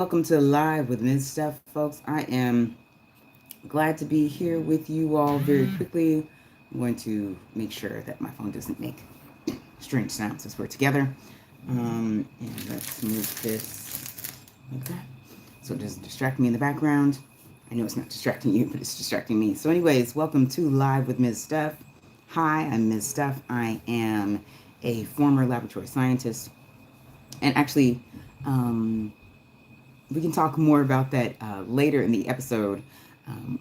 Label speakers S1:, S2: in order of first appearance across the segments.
S1: Welcome to Live with Ms. Steph, folks. I am glad to be here with you all very quickly. I'm going to make sure that my phone doesn't make strange sounds as we're together. And let's move this like that so it doesn't distract me in the background. I know it's not distracting you, but it's distracting me. So anyways, welcome to Live with Ms. Steph. Hi, I'm Ms. Steph. I am a former laboratory scientist. And actually, we can talk more about that later in the episode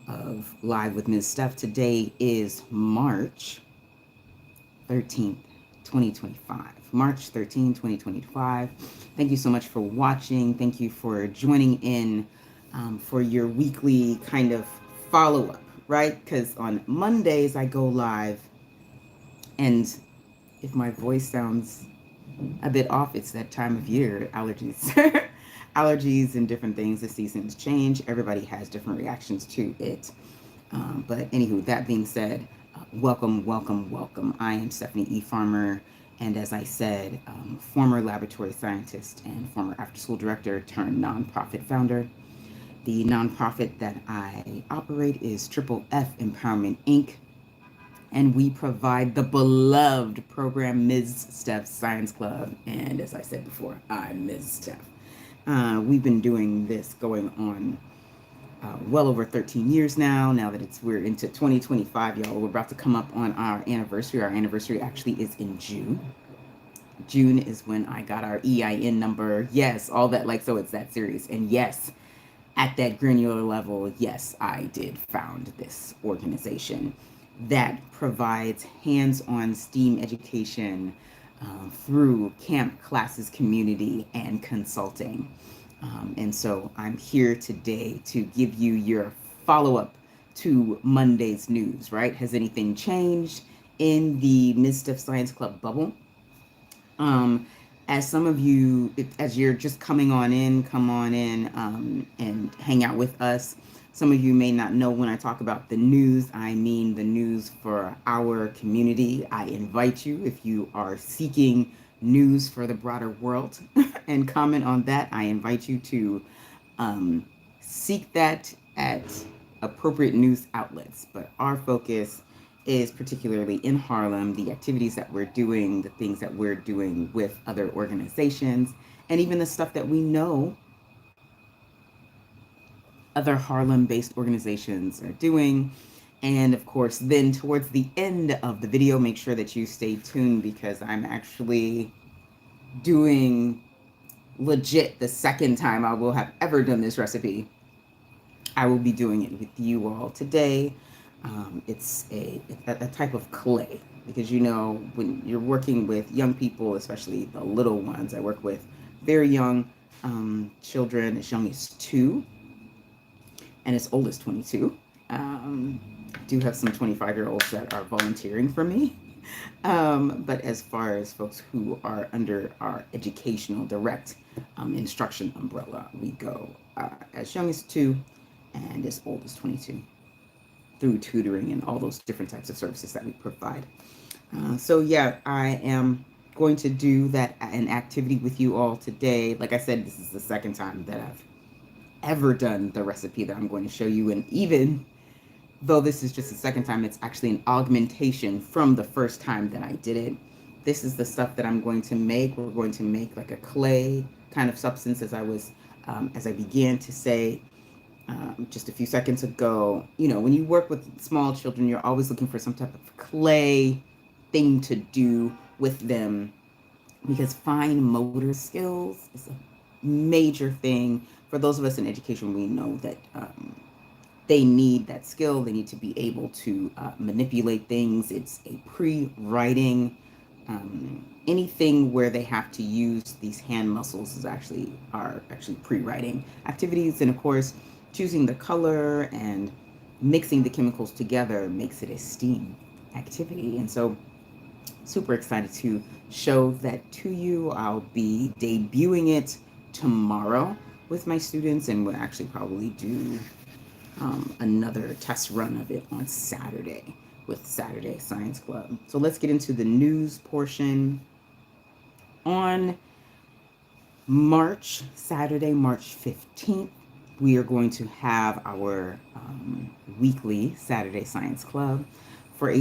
S1: of Live with Ms. Steph. Today is March 13th, 2025. March 13th, 2025. Thank you so much for watching. Thank you for joining in for your weekly kind of follow up, right? Because on Mondays I go live, and if my voice sounds a bit off, it's that time of year, allergies. Allergies and different things. The seasons change. Everybody has different reactions to it. But anywho, that being said, welcome, welcome, welcome. I am Stephanie E. Farmer, and as I said, former laboratory scientist and former after-school director turned nonprofit founder. The nonprofit that I operate is Triple F Empowerment Inc., and we provide the beloved program Ms. Steph's Science Club. And as I said before, I'm Ms. Steph. We've been doing this going on well over 13 years now. Now that we're into 2025, y'all, we're about to come up on our anniversary. Our anniversary actually is in June. June is when I got our EIN number. Yes, all that, like, so it's that serious. And yes, at that granular level, yes, I did found this organization that provides hands-on STEAM education through camp, classes, community, and consulting. And so I'm here today to give you your follow-up to Monday's news, right? Has anything changed in the Ms. Steph Science Club bubble? As some of you, as you're just coming on in, come on in and hang out with us. Some of you may not know when I talk about the news, I mean the news for our community. I invite you, if you are seeking news for the broader world and comment on that, I invite you to seek that at appropriate news outlets. But our focus is particularly in Harlem, the activities that we're doing, the things that we're doing with other organizations, and even the stuff that we know other Harlem-based organizations are doing. And of course, then towards the end of the video, make sure that you stay tuned because I'm actually doing legit the second time I will have ever done this recipe. I will be doing it with you all today. It's a type of clay because, you know, when you're working with young people, especially the little ones, I work with very young children as young as 2 and as old as 22. Do have some 25-year-olds that are volunteering for me. But as far as folks who are under our educational direct instruction umbrella, we go as young as 2 and as old as 22 through tutoring and all those different types of services that we provide. So yeah, I am going to do that an activity with you all today. Like I said, this is the second time that I've ever done the recipe that I'm going to show you, and even though this is just the second time, it's actually an augmentation from the first time that I did it. This is the stuff that I'm going to make. We're going to make like a clay kind of substance, as I began to say just a few seconds ago. You know, when you work with small children, you're always looking for some type of clay thing to do with them because fine motor skills is a major thing. For those of us in education, we know that they need that skill. They need to be able to manipulate things. It's a pre-writing. Anything where they have to use these hand muscles are actually pre-writing activities. And of course, choosing the color and mixing the chemicals together makes it a STEAM activity. And so super excited to show that to you. I'll be debuting it tomorrow with my students, and we'll actually probably do another test run of it on Saturday with Saturday Science Club. So let's get into the news portion. On Saturday, March 15th, we are going to have our weekly Saturday Science Club for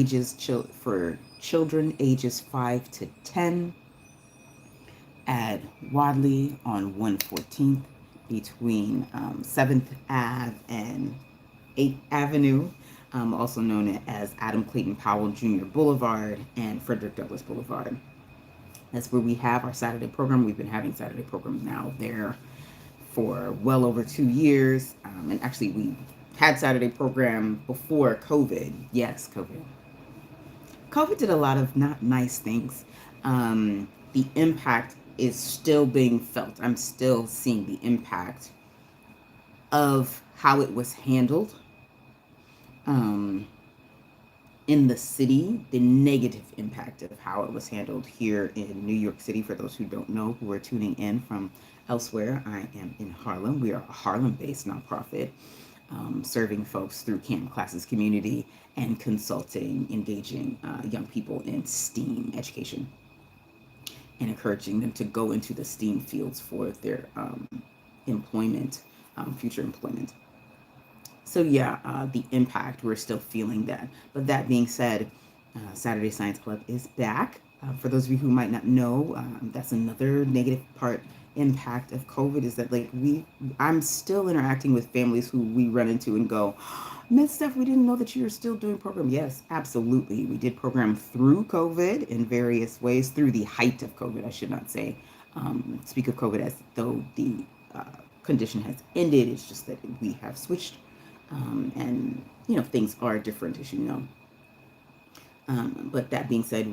S1: children ages 5 to 10 at Wadley on 114th between 7th Ave and 8th Avenue, also known as Adam Clayton Powell Jr. Boulevard and Frederick Douglass Boulevard. That's where we have our Saturday program. We've been having Saturday programs now there for well over 2 years. And actually, we had Saturday program before COVID. Yes, COVID. COVID did a lot of not nice things. The impact is still being felt. I'm still seeing the impact of how it was handled in the city, the negative impact of how it was handled here in New York City. For those who don't know, who are tuning in from elsewhere, I am in Harlem. We are a Harlem-based nonprofit serving folks through camp classes, community, and consulting, engaging young people in STEAM education and encouraging them to go into the STEAM fields for their employment, future employment. So yeah, the impact, we're still feeling that. But that being said, Saturday Science Club is back. For those of you who might not know, that's another negative impact of COVID is that I'm still interacting with families who we run into and go, Miss Steph, we didn't know that you were still doing program. Yes, absolutely. We did program through COVID in various ways, through the height of COVID, I should not say. Speak of COVID as though the condition has ended. It's just that we have switched. And things are different, as you know. But that being said,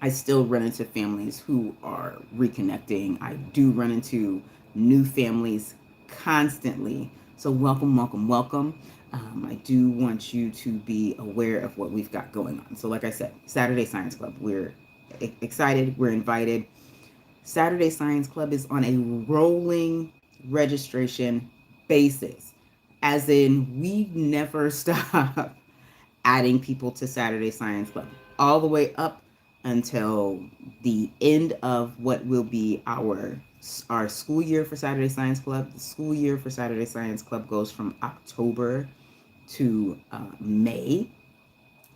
S1: I still run into families who are reconnecting. I do run into new families constantly. So welcome, welcome, welcome. I do want you to be aware of what we've got going on. So like I said, Saturday Science Club, we're excited, we're invited. Saturday Science Club is on a rolling registration basis. As in, we never stop adding people to Saturday Science Club, all the way up until the end of what will be our school year for Saturday Science Club. The school year for Saturday Science Club goes from October to May.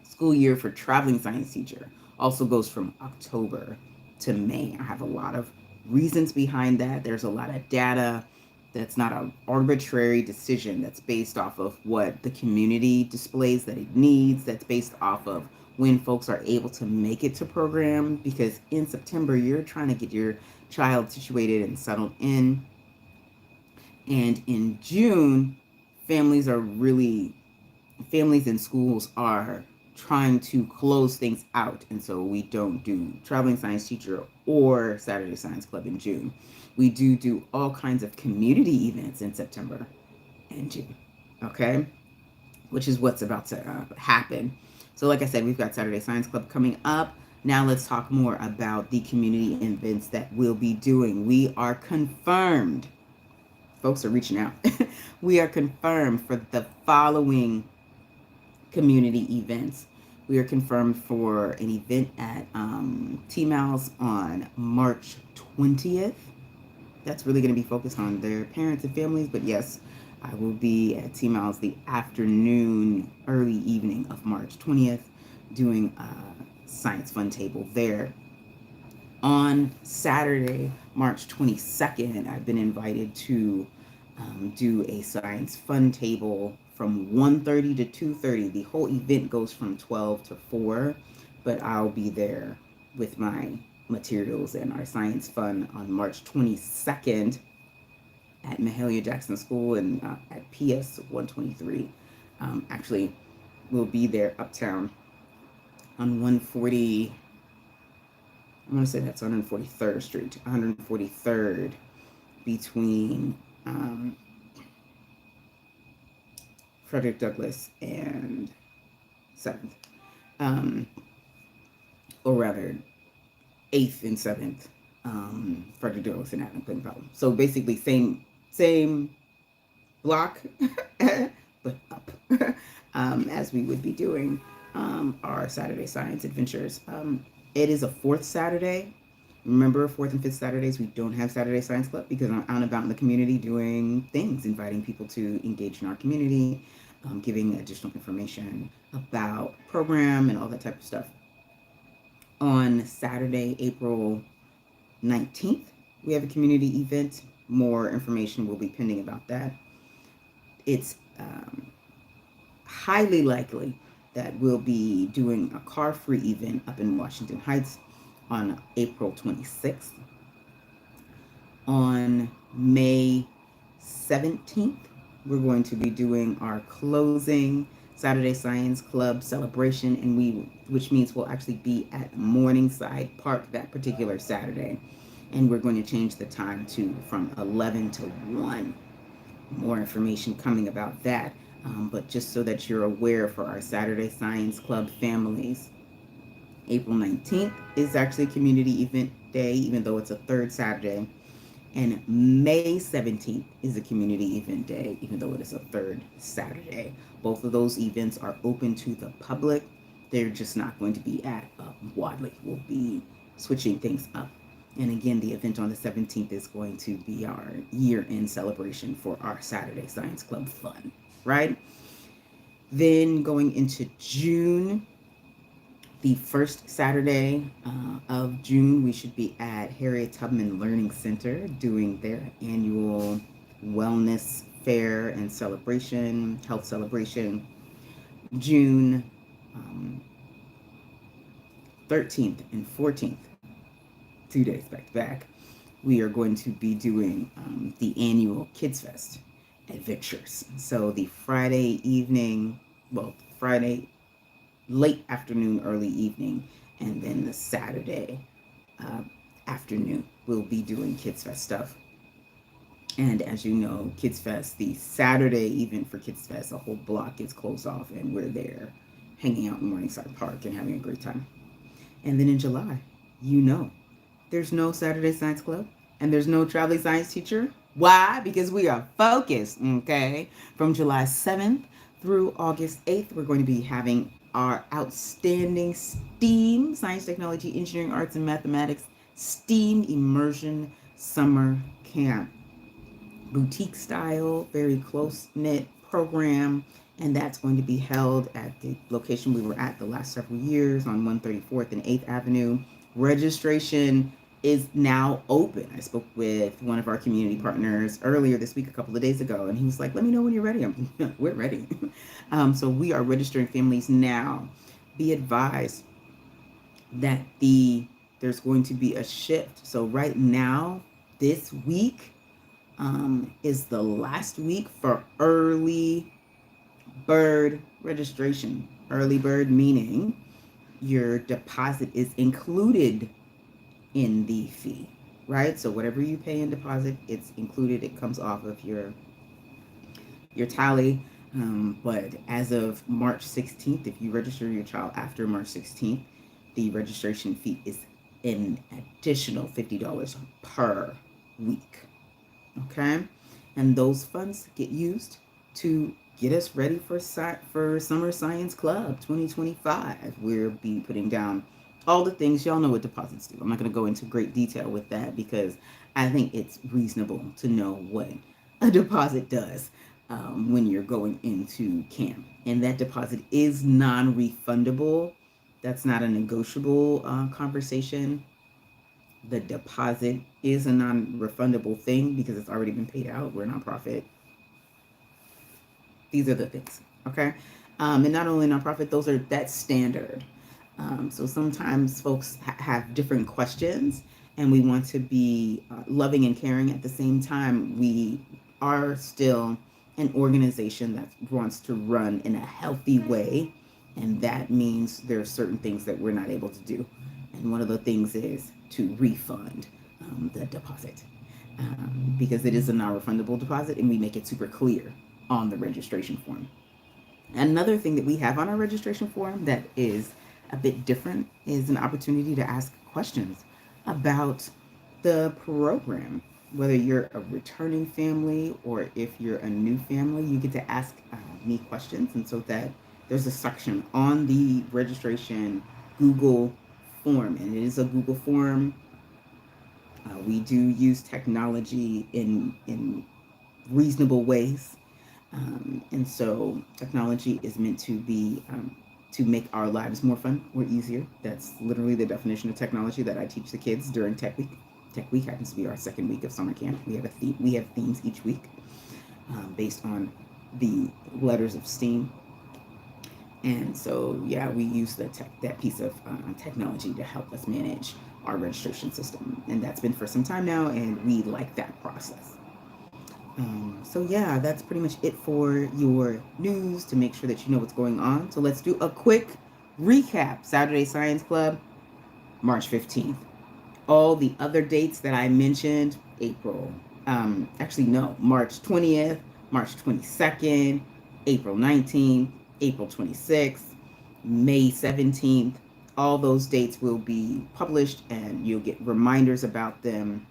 S1: School year for traveling science teacher also goes from October to May. I have a lot of reasons behind that. There's a lot of data. That's not an arbitrary decision. That's based off of what the community displays that it needs. That's based off of when folks are able to make it to program. Because in September, you're trying to get your child situated and settled in. And in June, families and schools are trying to close things out. And so we don't do traveling science teacher or Saturday Science Club in June. We do all kinds of community events in September and June, okay? Which is what's about to happen. So like I said, we've got Saturday Science Club coming up. Now let's talk more about the community events that we'll be doing. We are confirmed. Folks are reaching out. We are confirmed for the following community events. We are confirmed for an event at T-Mouse on March 20th. That's really going to be focused on their parents and families. But yes, I will be at T-Mouse the afternoon, early evening of March 20th doing a science fun table there. On Saturday, March 22nd, I've been invited to do a science fun table from 1:30 to 2:30. The whole event goes from 12 to 4, but I'll be there with my materials and our science fun on March 22nd at Melia Jackson School and at PS 123. Actually, we'll be there uptown on 140. I'm going to say that's 143rd Street, 143rd between Frederick Douglass and 7th. Or rather, 8th and 7th, Frederick Douglass and Adam Clayton Powell. So basically same block, but up, as we would be doing our Saturday Science Adventures. It is a fourth Saturday. Remember, fourth and fifth Saturdays, we don't have Saturday Science Club because I'm out and about in the community doing things, inviting people to engage in our community, giving additional information about program and all that type of stuff. On Saturday, April 19th, we have a community event. More information will be pending about that. It's highly likely that we'll be doing a car-free event up in Washington Heights on April 26th. On May 17th, we're going to be doing our closing Saturday Science Club celebration, which means we'll actually be at Morningside Park that particular Saturday. And we're going to change the time from 11 to 1. More information coming about that. But just so that you're aware, for our Saturday Science Club families, April 19th is actually community event day, even though it's a third Saturday. And May 17th is a community event day, even though it is a third Saturday. Both of those events are open to the public. They're just not going to be at Wadley. We'll be switching things up. And again, the event on the 17th is going to be our year-end celebration for our Saturday Science Club fun, right? Then going into June, the first Saturday of June, we should be at Harriet Tubman Learning Center doing their annual wellness fair and celebration, health celebration. June 13th and 14th, 2 days back to back, we are going to be doing the annual Kids Fest at Victor's. So the Friday evening, Friday late afternoon, early evening, and then the Saturday afternoon, we'll be doing Kids Fest stuff. And as you know, Kids Fest, the Saturday event for Kids Fest, a whole block gets closed off, and we're there hanging out in Morningside Park and having a great time. And then in July, there's no Saturday Science Club, and there's no traveling science teacher. Why? Because we are focused, okay? From July 7th through August 8th, we're going to be having our outstanding STEAM, Science, Technology, Engineering, Arts, and Mathematics, STEAM Immersion Summer Camp. Boutique style, very close-knit program, and that's going to be held at the location we were at the last several years on 134th and 8th Avenue. Registration is now open. I spoke with one of our community partners earlier this week, a couple of days ago, and he was like, let me know when you're ready. We're ready. So we are registering families now. Be advised that there's going to be a shift. So right now, this week is the last week for early bird registration. Early bird meaning your deposit is included in the fee, right? So whatever you pay in deposit, it's included. It comes off of your tally. But as of March 16th, if you register your child after March 16th, the registration fee is an additional $50 per week. Okay? And those funds get used to get us ready for Summer Science Club 2025. We'll be putting down all the things. Y'all know what deposits do. I'm not going to go into great detail with that because I think it's reasonable to know what a deposit does when you're going into camp. And that deposit is non-refundable. That's not a negotiable conversation. The deposit is a non-refundable thing because it's already been paid out. We're a nonprofit. These are the things, okay? And not only nonprofit, that's standard. So sometimes folks have different questions, and we want to be loving and caring. At the same time, we are still an organization that wants to run in a healthy way, and that means there are certain things that we're not able to do. And one of the things is to refund the deposit because it is a non-refundable deposit, and we make it super clear on the registration form. Another thing that we have on our registration form that is a bit different is an opportunity to ask questions about the program. Whether you're a returning family or if you're a new family, you get to ask me questions. And so that there's a section on the registration Google form, and it is a Google form We do use technology in reasonable ways. And so technology is meant to make our lives more fun or easier. That's literally the definition of technology that I teach the kids during Tech Week. Tech Week happens to be our second week of summer camp. We have a theme. We have themes each week based on the letters of STEAM. And so, yeah, we use that piece of technology to help us manage our registration system. And that's been for some time now, and we like that process. So yeah, that's pretty much it for your news to make sure that you know what's going on. So let's do a quick recap. Saturday Science Club, March 15th. All the other dates that I mentioned, March 20th, March 22nd, April 19th, April 26th, May 17th. All those dates will be published and you'll get reminders about them.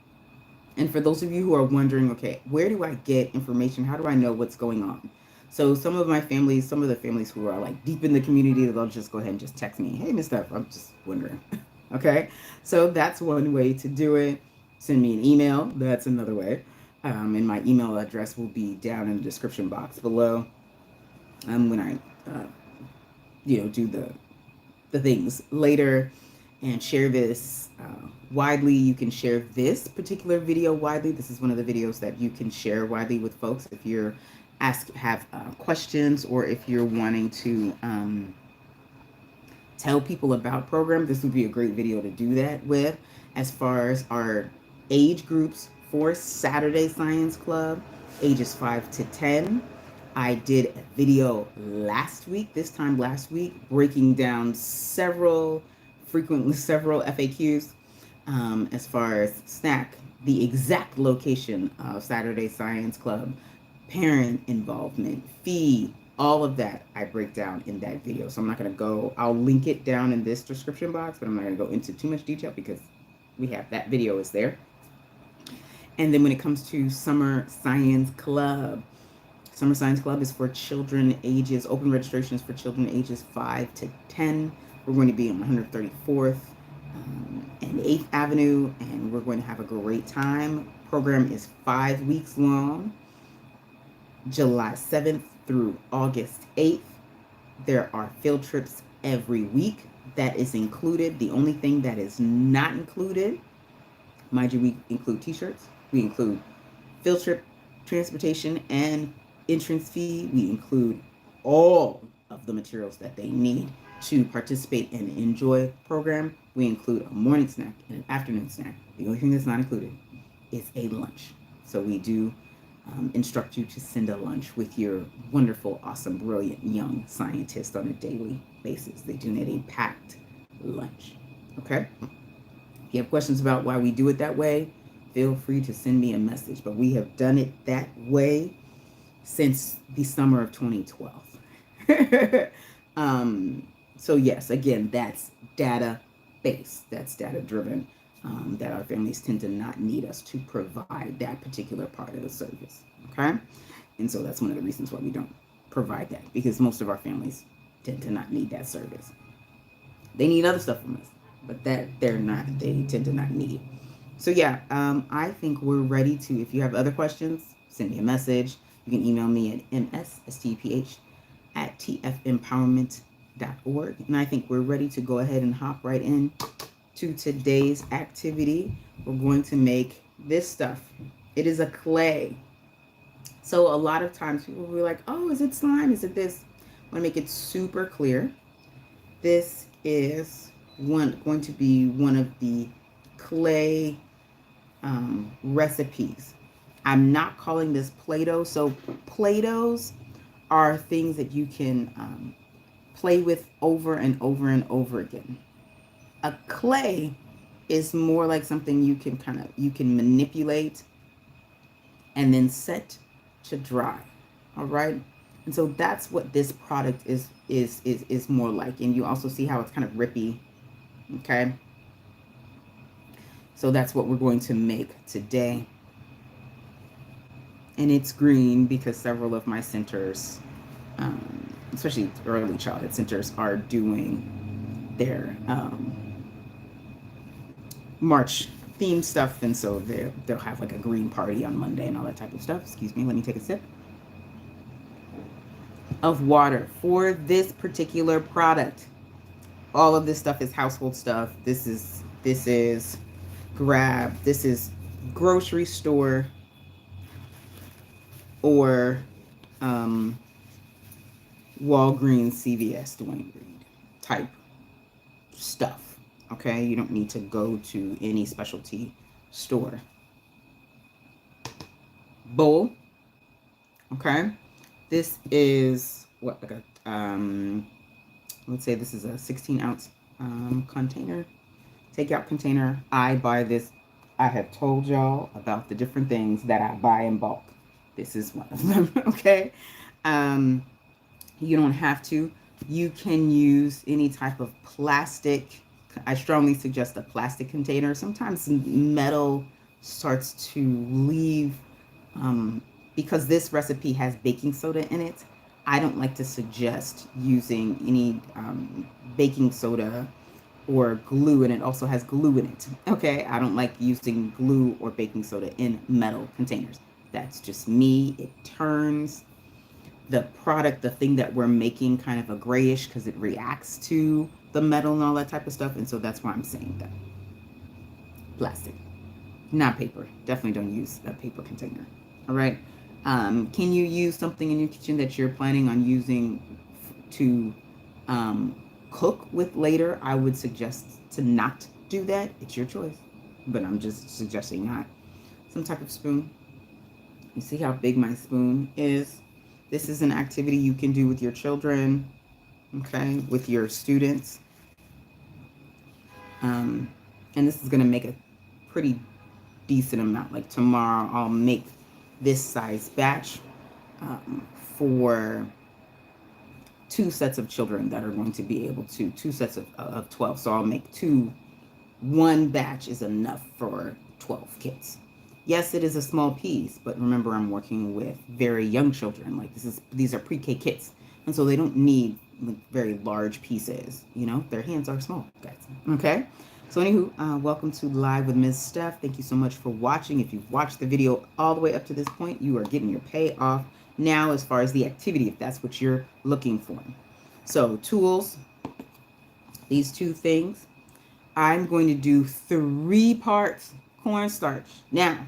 S1: And for those of you who are wondering, okay, where do I get information? How do I know what's going on? So some of the families who are like deep in the community, they'll just go ahead and just text me, hey, Miss Steph, I'm just wondering. Okay, so that's one way to do it. Send me an email. That's another way. And my email address will be down in the description box below. When I, do the things later and share this widely. You can share this particular video widely. This is one of the videos that you can share widely with folks if you're have questions or if you're wanting to tell people about program. This would be a great video to do that with. As far as our age groups for Saturday Science Club, ages 5 to 10. I did a video last week, breaking down several FAQs as far as the exact location of Saturday Science Club, parent involvement, fee, all of that I break down in that video. So I'm not going to go, I'll link it down in this description box, but I'm not going to go into too much detail because we have that video is there. And then when it comes to Summer Science Club is for children ages, open registration is for children ages 5 to 10. We're going to be on 134th and 8th Avenue, and we're going to have a great time. Program is 5 weeks long, July 7th through August 8th. There are field trips every week. That is included. The only thing that is not included, mind you, we include t-shirts, we include field trip transportation and entrance fee. We include all of the materials that they need to participate and enjoy the program. We include a morning snack and an afternoon snack. The only thing that's not included is a lunch. So we do instruct you to send a lunch with your wonderful, awesome, brilliant young scientist on a daily basis. They do need a packed lunch. Okay? If you have questions about why we do it that way, feel free to send me a message. But we have done it that way since the summer of 2012. So yes, again, that's data-based. That's data-driven. That our families tend to not need us to provide that particular part of the service. Okay? And so that's one of the reasons why we don't provide that, because most of our families tend to not need that service. They need other stuff from us, but they tend to not need. So yeah, I think we're ready to, if you have other questions, send me a message. You can email me at mssteph@tfempowerment.org. And I think we're ready to go ahead and hop right in to today's activity. We're going to make this stuff. It is a clay. So a lot of times people will be like, oh, is it slime? Is it this? I want to make it super clear. This is going to be one of the clay recipes. I'm not calling this Play-Doh. So Play-Dohs are things that you can play with over and over and over again. A clay is more like something you can manipulate and then set to dry. All right. And so that's what this product is more like. And you also see how it's kind of rippy. Okay. So that's what we're going to make today. And it's green because several of my centers, especially early childhood centers, are doing their March theme stuff, and so they'll have like a green party on Monday and all that type of stuff. Excuse me, let me take a sip of water for this particular product. All of this stuff is household stuff. This is grab. This is grocery store or Walgreens, CVS, Dwayne Reed type stuff. Okay, you don't need to go to any specialty store. Bowl. Okay, this is what, like a let's say this is a 16-ounce container, takeout container. I buy this. I have told y'all about the different things that I buy in bulk. This is one of them. Okay, you don't have to. You can use any type of plastic. I strongly suggest a plastic container. Sometimes metal starts to leave, because this recipe has baking soda in it. I don't like to suggest using any baking soda or glue, and it also has glue in it. Okay, I don't like using glue or baking soda in metal containers. That's just me. It turns the product, the thing that we're making, kind of a grayish because it reacts to the metal and all that type of stuff. And so that's why I'm saying that. Plastic, not paper. Definitely don't use a paper container. All right. Can you use something in your kitchen that you're planning on using to cook with later? I would suggest to not do that. It's your choice, but I'm just suggesting not. Some type of spoon. You see how big my spoon is? This is an activity you can do with your children, okay, with your students. And this is going to make a pretty decent amount. Like tomorrow, I'll make this size batch for 2 sets of children that are going to be able to, 2 sets of 12. So I'll make 2. 1 batch is enough for 12 kids. Yes, it is a small piece, but remember, I'm working with very young children. Like these are pre-K kids, and so they don't need very large pieces. You know, their hands are small, guys. Okay. So anywho, welcome to Live with Ms. Steph. Thank you so much for watching. If you've watched the video all the way up to this point, you are getting your payoff now as far as the activity, if that's what you're looking for. So tools, these 2 things. I'm going to do 3 parts cornstarch. Now,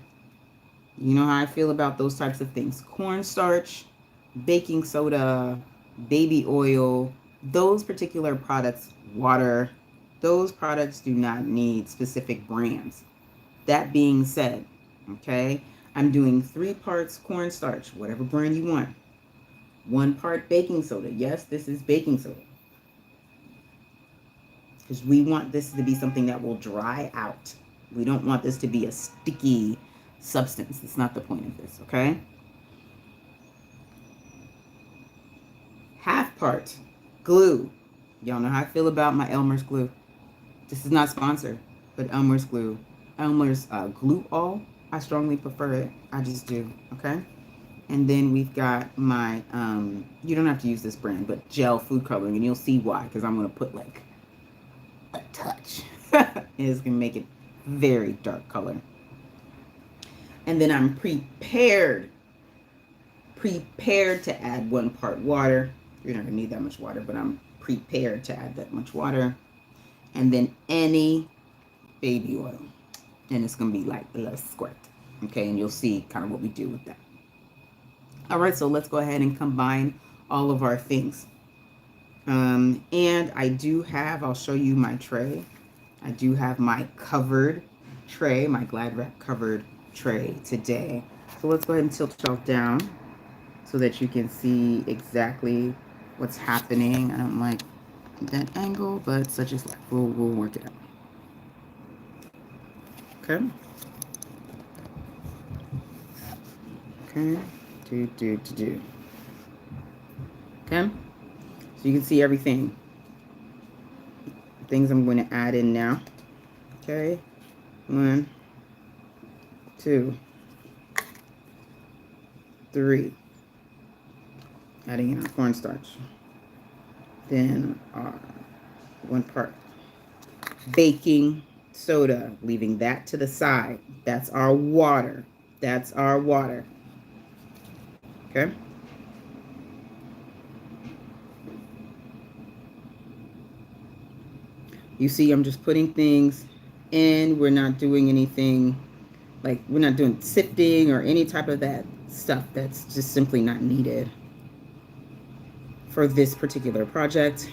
S1: you know how I feel about those types of things. Cornstarch, baking soda, baby oil, those particular products, water, those products do not need specific brands. That being said, okay, I'm doing 3 parts cornstarch, whatever brand you want. 1 part baking soda. Yes, this is baking soda. Because we want this to be something that will dry out. We don't want this to be a sticky substance. That's not the point of this, okay? Half part glue. Y'all know how I feel about my Elmer's glue. This is not sponsored, but Elmer's glue. Elmer's glue all. I strongly prefer it. I just do, okay? And then we've got my, you don't have to use this brand, but gel food coloring, and you'll see why, because I'm going to put like a touch. It's going to make it very dark color. And then I'm prepared to add 1 part water. You're not going to need that much water, but I'm prepared to add that much water. And then any baby oil. And it's going to be like a little squirt. Okay, and you'll see kind of what we do with that. All right, so let's go ahead and combine all of our things. And I do have, I'll show you my tray. I do have my covered tray, my Glad Wrap covered tray today. So let's go ahead and tilt y'all down so that you can see exactly what's happening. I don't like that angle, but such is life. We'll work it out. Okay. Okay. Do. Okay. So you can see everything. Things I'm going to add in now. Okay. 1, 2, 3. Adding in our cornstarch. Then our 1 part baking soda, leaving that to the side. That's our water. That's our water. Okay. You see, I'm just putting things in. We're not doing anything, like we're not doing sifting or any type of that stuff that's just simply not needed for this particular project,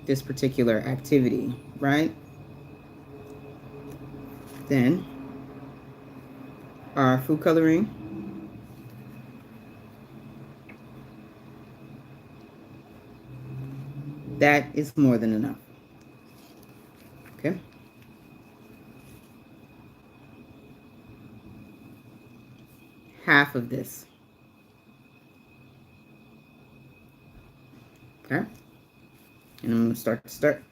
S1: this particular activity, right? Then our food coloring. That is more than enough. Okay. Half of this. Okay. And I'm going to start.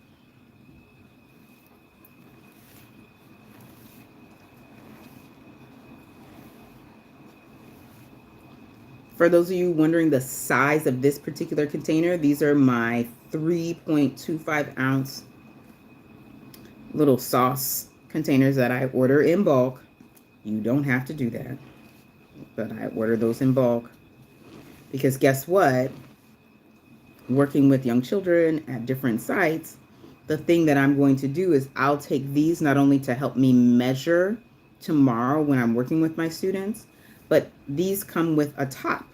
S1: For those of you wondering the size of this particular container, these are my 3.25 ounce little sauce containers that I order in bulk. You don't have to do that, but I order those in bulk because guess what? Working with young children at different sites, the thing that I'm going to do is I'll take these not only to help me measure tomorrow when I'm working with my students, but these come with a top.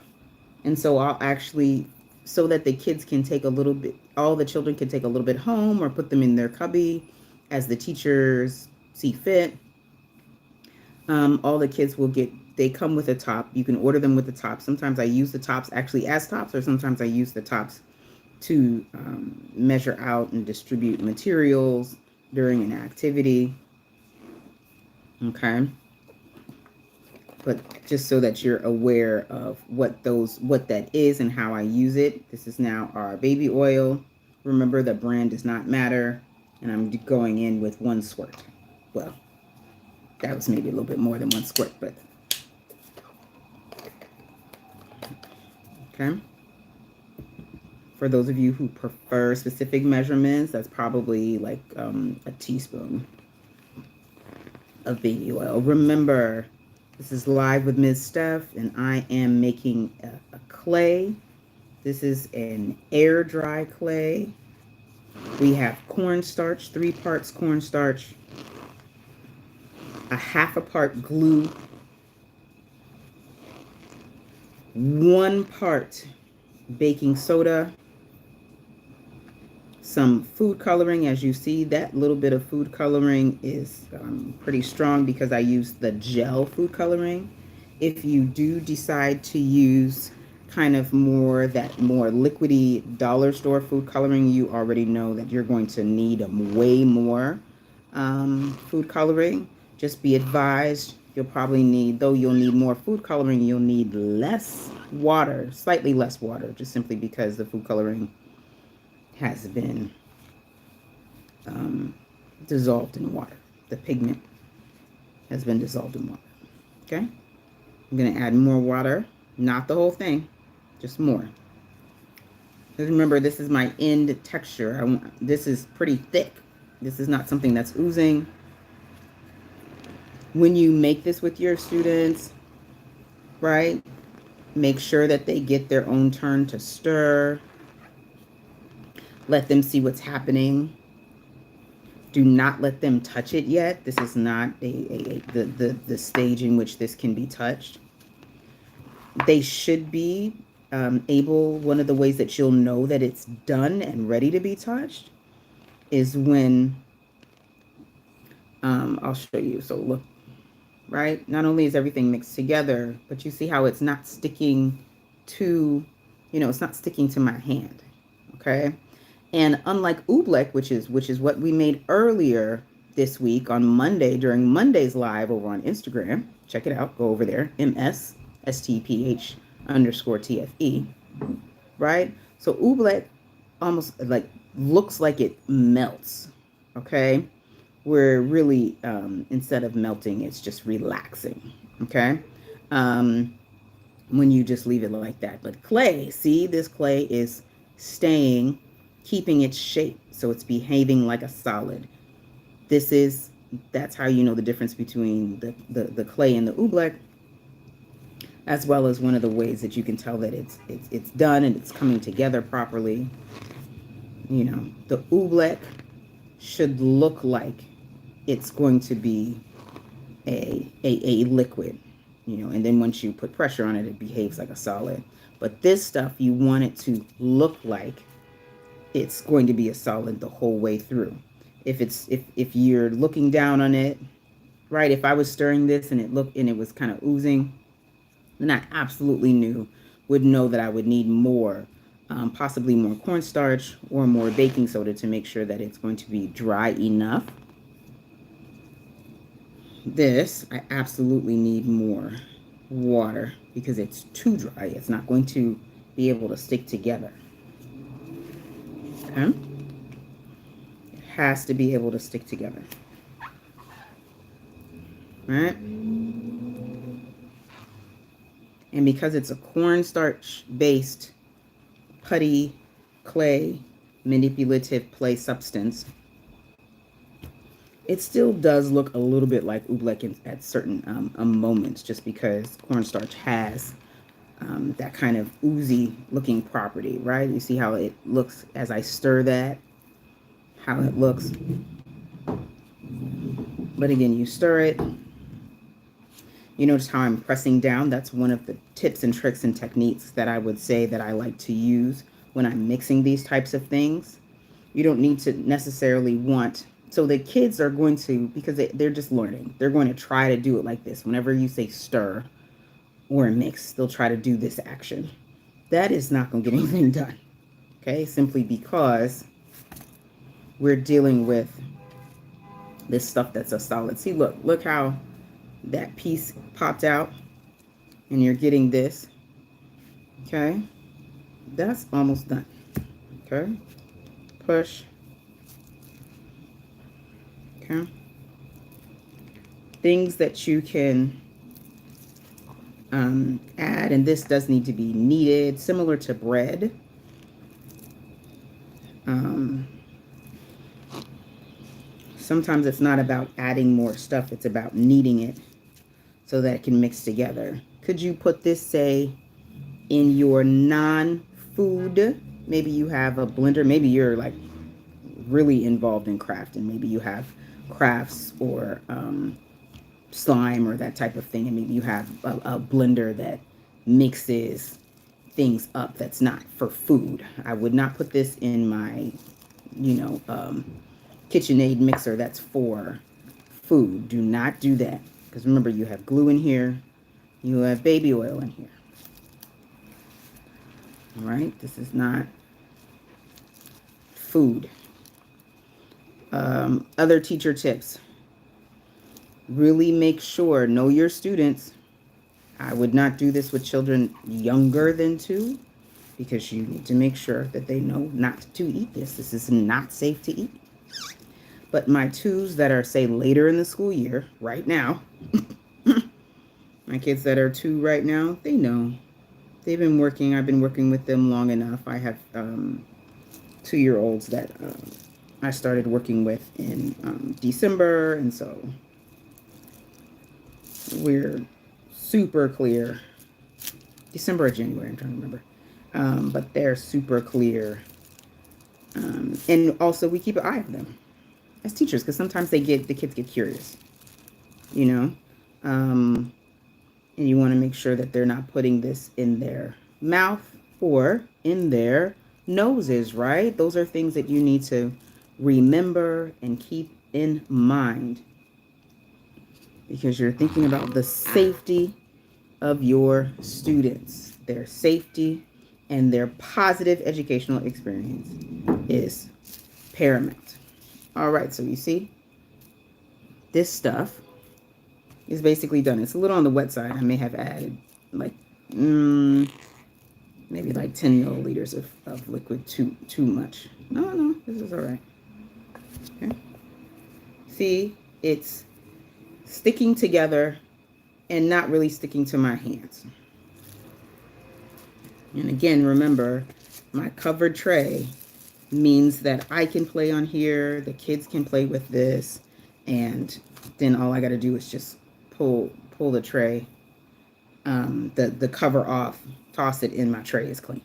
S1: And so I'll actually, so that the kids can take a little bit, all the children can take a little bit home or put them in their cubby as the teachers see fit. All the kids will get, they come with a top. You can order them with the top. Sometimes I use the tops actually as tops, or sometimes I use the tops to measure out and distribute materials during an activity. Okay. But just so that you're aware of what that is and how I use it. This is now our baby oil. Remember, the brand does not matter. And I'm going in with 1 squirt. Well, that was maybe a little bit more than 1 squirt, but okay. For those of you who prefer specific measurements, that's probably like a teaspoon of baby oil. Remember, this is Live with Ms. Steph, and I am making a clay. This is an air dry clay. We have cornstarch, 3 parts cornstarch, a half a part glue, 1 part baking soda, some food coloring. As you see, that little bit of food coloring is pretty strong because I use the gel food coloring. If you do decide to use kind of more liquidy dollar store food coloring, you already know that you're going to need way more food coloring. Just be advised, you'll probably need, though you'll need more food coloring, you'll need less water, slightly less water, just simply because the food coloring has been dissolved in water. The pigment has been dissolved in water. Okay? I'm going to add more water, not the whole thing, just more. Because remember, this is my end texture. This is pretty thick. This is not something that's oozing. When you make this with your students, right, make sure that they get their own turn to stir. Let them see what's happening. Do not let them touch it yet. This is not the stage in which this can be touched. They should be able, one of the ways that you'll know that it's done and ready to be touched is when, I'll show you. So look, right? Not only is everything mixed together, but you see how it's not sticking to, it's not sticking to my hand, okay? And unlike oobleck, which is what we made earlier this week on Monday during Monday's live over on Instagram, check it out, go over there, mssteph_TFE, right? So oobleck almost like looks like it melts, okay? Where really, instead of melting, it's just relaxing, okay? When you just leave it like that. But clay, see, this clay is staying, keeping its shape, so it's behaving like a solid. That's how you know the difference between the clay and the oobleck, as well as one of the ways that you can tell that it's done and it's coming together properly. You know, the oobleck should look like it's going to be a liquid, you know, and then once you put pressure on it, it behaves like a solid. But this stuff, you want it to look like it's going to be a solid the whole way through. If you're looking down on it, right? If I was stirring this and it was kind of oozing, then I absolutely would know that I would need more, possibly more cornstarch or more baking soda to make sure that it's going to be dry enough. This, I absolutely need more water because it's too dry. It's not going to be able to stick together. Okay? It has to be able to stick together. All right? And because it's a cornstarch based putty clay manipulative clay substance, it still does look a little bit like oobleck at certain moments, just because cornstarch has that kind of oozy looking property, right? You see how it looks as I stir that, how it looks. But again, you stir it. You notice how I'm pressing down. That's one of the tips and tricks and techniques that I would say that I like to use when I'm mixing these types of things. You don't need to necessarily want, so the kids are going to, because they're just learning, they're going to try to do it like this. Whenever you say stir or mix, they'll try to do this action. That is not going to get anything done, okay? Simply because we're dealing with this stuff that's a solid. See, look how that piece popped out, and you're getting this, okay? That's almost done, okay? Push, okay? Things that you can add, and this does need to be kneaded, similar to bread. Sometimes it's not about adding more stuff, it's about kneading it so that it can mix together. Could you put this, say, in your non-food? Maybe you have a blender, maybe you're like really involved in craft, and maybe you have crafts or slime or that type of thing, and maybe you have a blender that mixes things up that's not for food. I would not put this in my, KitchenAid mixer that's for food. Do not do that, because remember, you have glue in here, you have baby oil in here. All right, this is not food. Other teacher tips. Really make sure, know your students. I would not do this with children younger than 2, because you need to make sure that they know not to eat this. This is not safe to eat. But my 2s that are, say, later in the school year, right now, my kids that are 2 right now, they know. They've been working. I've been working with them long enough. I have 2-year-olds that I started working with in December, and so we're super clear. December or January, I'm trying to remember. But they're super clear. And also we keep an eye on them as teachers, because sometimes the kids get curious, and you want to make sure that they're not putting this in their mouth or in their noses, right? Those are things that you need to remember and keep in mind, because you're thinking about the safety of your students. Their safety and their positive educational experience is paramount. All right, so you see, this stuff is basically done. It's a little on the wet side. I may have added like maybe like 10 milliliters of liquid too much. No, this is all right. Okay. See, it's sticking together and not really sticking to my hands. And again, remember, my covered tray means that I can play on here, the kids can play with this, And then all I got to do is just pull the tray, the cover off, toss it in, my tray is clean.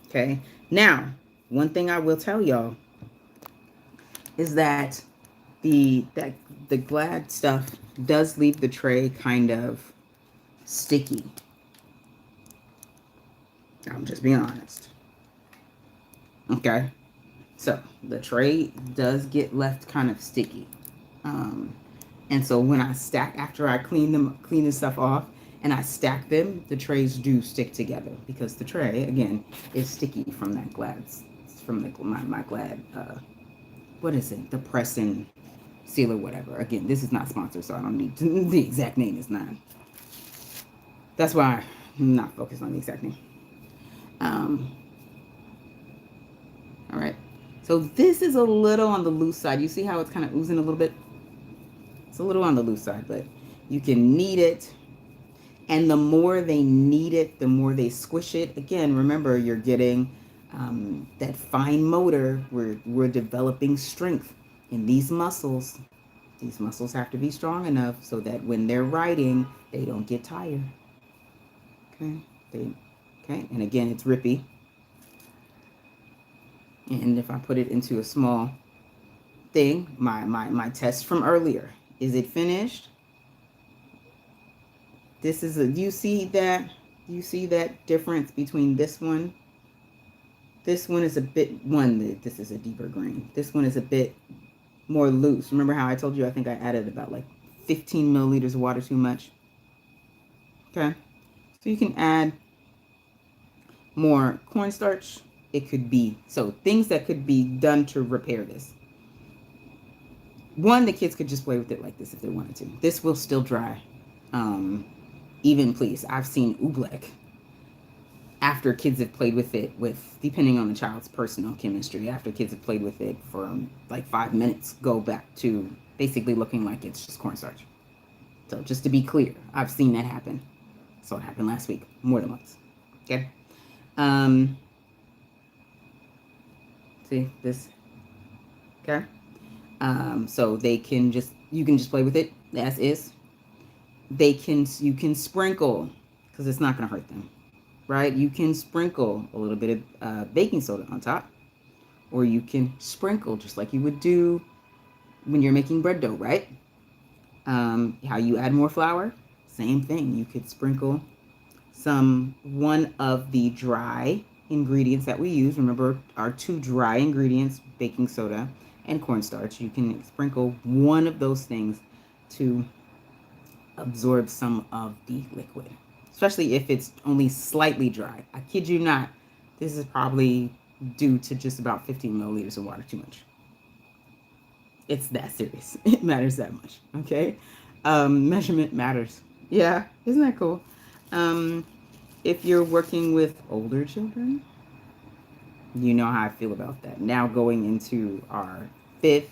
S1: Okay. Now, one thing I will tell y'all is that the Glad stuff does leave the tray kind of sticky. I'm just being honest. Okay. So the tray does get left kind of sticky. And so when I stack, after I clean the stuff off and I stack them, the trays do stick together because the tray, again, is sticky from that Glad, from my Glad, what is it? The press-in seal or whatever. Again, this is not sponsored, so I don't need to, the exact name is not. That's why I'm not focused on the exact name. All right. So this is a little on the loose side. You see how it's kind of oozing a little bit? It's a little on the loose side, but you can knead it. And the more they knead it, the more they squish it. Again, remember, you're getting that fine motor. We're developing strength in these muscles. These muscles have to be strong enough so that when they're writing, they don't get tired. Okay? Okay? And again, it's rippy. And if I put it into a small thing, my test from earlier, is it finished? This is do you see that difference between this one? This one is a bit, this is a deeper green. This one is a bit more loose. Remember how I told you I think I added about like 15 milliliters of water too much? Okay. So you can add more cornstarch. It could be, so things that could be done to repair this. One, the kids could just play with it like this if they wanted to. This will still dry. Even, please, I've seen oobleck after kids have played with it depending on the child's personal chemistry, after kids have played with it for like 5 minutes, go back to basically looking like it's just cornstarch. So just to be clear, I've seen that happen. So it happened last week, more than once. Okay. See this? Okay. So you can just play with it as is. You can sprinkle, because it's not going to hurt them, right? You can sprinkle a little bit of baking soda on top, or you can sprinkle just like you would do when you're making bread dough, right? How you add more flour, same thing. You could sprinkle one of the dry ingredients that we use. Remember our 2 dry ingredients, baking soda and cornstarch. You can sprinkle one of those things to absorb some of the liquid, especially if it's only slightly dry. I kid you not, this is probably due to just about 15 milliliters of water too much. It's that serious. It matters that much. Okay. Measurement matters. Yeah. Isn't that cool? If you're working with older children, you know how I feel about that. Now going into our 5th,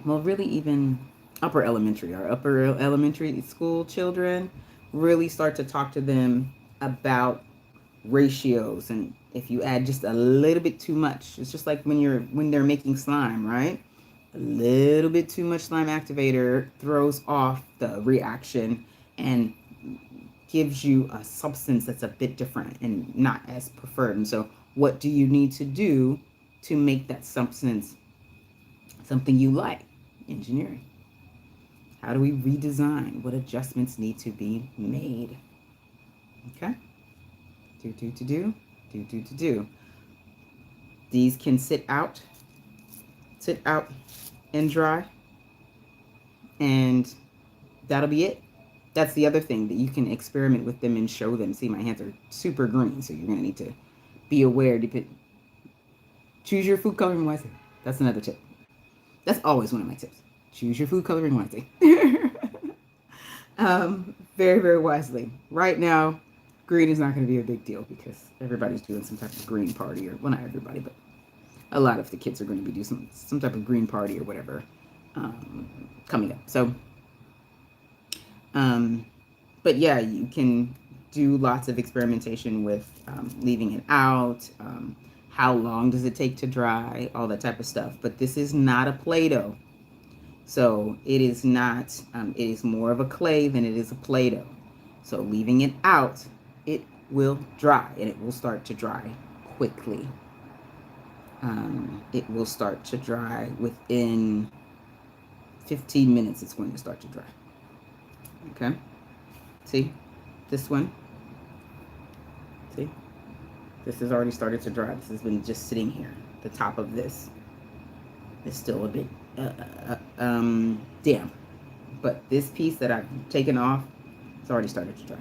S1: well, really even upper elementary, our upper elementary school children, really start to talk to them about ratios. And if you add just a little bit too much, it's just like when they're making slime, right? A little bit too much slime activator throws off the reaction and gives you a substance that's a bit different and not as preferred. And so what do you need to do to make that substance something you like? Engineering. How do we redesign? What adjustments need to be made? Okay. Do. These can sit out and dry, and that'll be it. That's the other thing, that you can experiment with them and show them. See, my hands are super green, so you're going to need to be aware. Choose your food coloring wisely. That's another tip. That's always one of my tips. Choose your food coloring wisely. Very, very wisely. Right now, green is not going to be a big deal because everybody's doing some type of green party, or, well, not everybody, but a lot of the kids are going to be doing some type of green party or whatever coming up. So, but yeah, you can do lots of experimentation with leaving it out. How long does it take to dry? All that type of stuff. But this is not a Play-Doh. So it is not, it is more of a clay than it is a Play-Doh. So leaving it out, it will dry, and it will start to dry quickly. It will start to dry within 15 minutes. It's going to start to dry. Okay. See this one? See? This has already started to dry. This has been just sitting here. The top of this is still a bit damp. But this piece that I've taken off, it's already started to dry.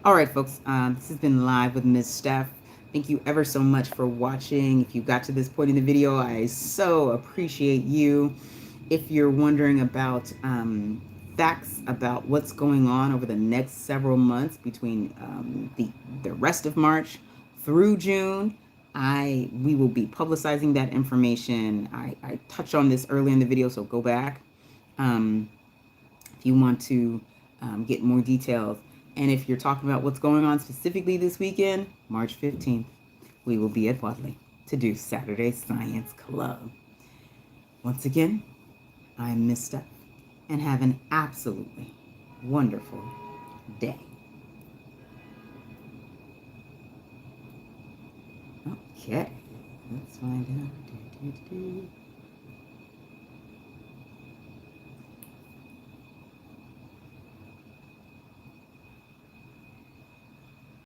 S1: All right, folks. This has been Live with Ms. Steph. Thank you ever so much for watching. If you got to this point in the video, I so appreciate you. If you're wondering about facts about what's going on over the next several months between the rest of March through June, we will be publicizing that information. I touched on this earlier in the video, so go back if you want to get more details. And if you're talking about what's going on specifically this weekend, March 15th, we will be at Wadley to do Saturday Science Club. Once again, I'm Miss Steph, and have an absolutely wonderful day. Okay, let's find out.